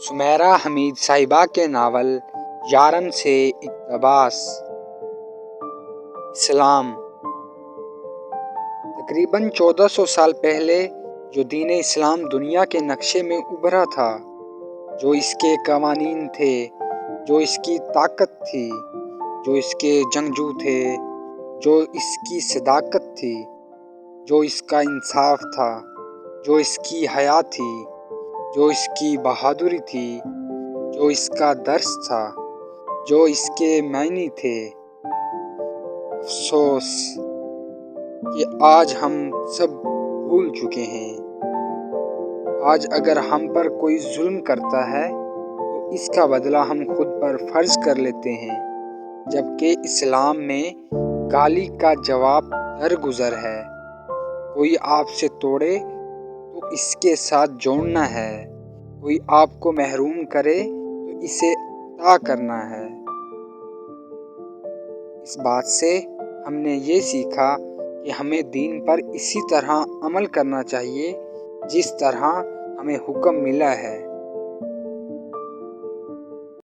سمیرہ حمید صاحبہ کے ناول یارن سے اقتباس۔ اسلام تقریباً 1400 سال پہلے جو دین اسلام دنیا کے نقشے میں ابھرا تھا، جو اس کے قوانین تھے، جو اس کی طاقت تھی، جو اس کے جنگجو تھے، جو اس کی صداقت تھی، جو اس کا انصاف تھا، جو اس کی حیا تھی، جو اس کی بہادری تھی، جو اس کا درس تھا، جو اس کے معنی تھے۔ افسوس کہ آج ہم سب بھول چکے ہیں۔ آج اگر ہم پر کوئی ظلم کرتا ہے تو اس کا بدلہ ہم خود پر فرض کر لیتے ہیں، جبکہ اسلام میں گالی کا جواب درگزر ہے۔ کوئی آپ سے توڑے تو اس کے ساتھ جوڑنا ہے، کوئی آپ کو محروم کرے تو اسے عطا کرنا ہے۔ اس بات سے ہم نے یہ سیکھا کہ ہمیں دین پر اسی طرح عمل کرنا چاہیے جس طرح ہمیں حکم ملا ہے۔